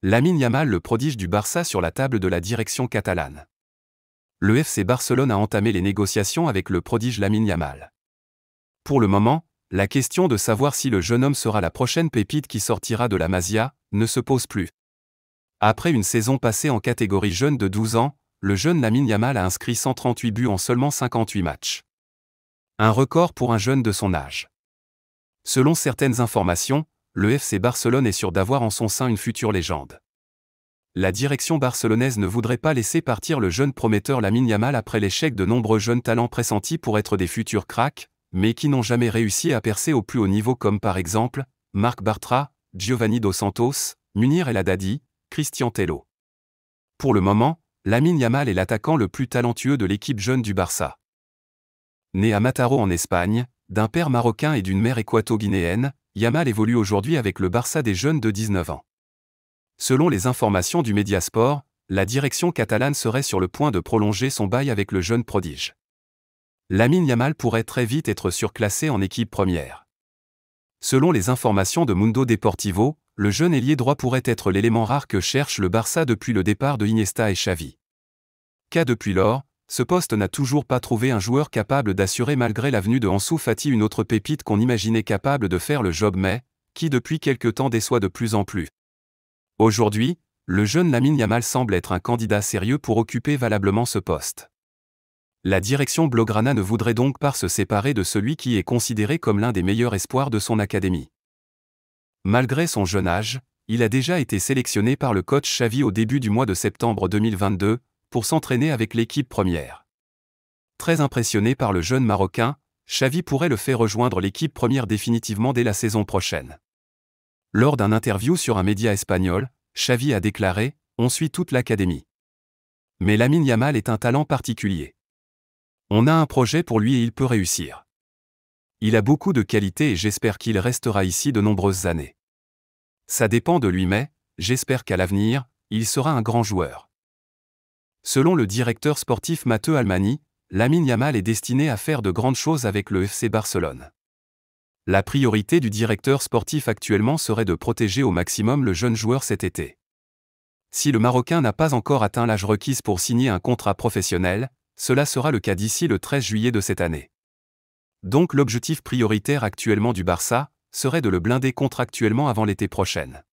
Lamine Yamal, le prodige du Barça, sur la table de la direction catalane. Le FC Barcelone a entamé les négociations avec le prodige Lamine Yamal. Pour le moment, la question de savoir si le jeune homme sera la prochaine pépite qui sortira de la Masia ne se pose plus. Après une saison passée en catégorie jeune de 12 ans, le jeune Lamine Yamal a inscrit 138 buts en seulement 58 matchs. Un record pour un jeune de son âge. Selon certaines informations, le FC Barcelone est sûr d'avoir en son sein une future légende. La direction barcelonaise ne voudrait pas laisser partir le jeune prometteur Lamine Yamal après l'échec de nombreux jeunes talents pressentis pour être des futurs cracks, mais qui n'ont jamais réussi à percer au plus haut niveau, comme par exemple Marc Bartra, Giovanni Dos Santos, Munir El Haddadi, Cristian Tello. Pour le moment, Lamine Yamal est l'attaquant le plus talentueux de l'équipe jeune du Barça. Né à Mataró en Espagne, d'un père marocain et d'une mère équato-guinéenne, Yamal évolue aujourd'hui avec le Barça des jeunes de 19 ans. Selon les informations du Mediasport, la direction catalane serait sur le point de prolonger son bail avec le jeune prodige. Lamine Yamal pourrait très vite être surclassé en équipe première. Selon les informations de Mundo Deportivo, le jeune ailier droit pourrait être l'élément rare que cherche le Barça depuis le départ de Iniesta et Xavi. Car depuis lors, ce poste n'a toujours pas trouvé un joueur capable d'assurer malgré la venue de Ansu Fati, une autre pépite qu'on imaginait capable de faire le job mais, qui depuis quelque temps déçoit de plus en plus. Aujourd'hui, le jeune Lamine Yamal semble être un candidat sérieux pour occuper valablement ce poste. La direction blaugrana ne voudrait donc pas se séparer de celui qui est considéré comme l'un des meilleurs espoirs de son académie. Malgré son jeune âge, il a déjà été sélectionné par le coach Xavi au début du mois de septembre 2022, pour s'entraîner avec l'équipe première. Très impressionné par le jeune Marocain, Xavi pourrait le faire rejoindre l'équipe première définitivement dès la saison prochaine. Lors d'un interview sur un média espagnol, Xavi a déclaré « On suit toute l'académie. Mais Lamine Yamal est un talent particulier. On a un projet pour lui et il peut réussir. Il a beaucoup de qualités et j'espère qu'il restera ici de nombreuses années. Ça dépend de lui mais, j'espère qu'à l'avenir, il sera un grand joueur. » Selon le directeur sportif Mateu Almani, Lamine Yamal est destiné à faire de grandes choses avec le FC Barcelone. La priorité du directeur sportif actuellement serait de protéger au maximum le jeune joueur cet été. Si le Marocain n'a pas encore atteint l'âge requis pour signer un contrat professionnel, cela sera le cas d'ici le 13 juillet de cette année. Donc l'objectif prioritaire actuellement du Barça serait de le blinder contractuellement avant l'été prochain.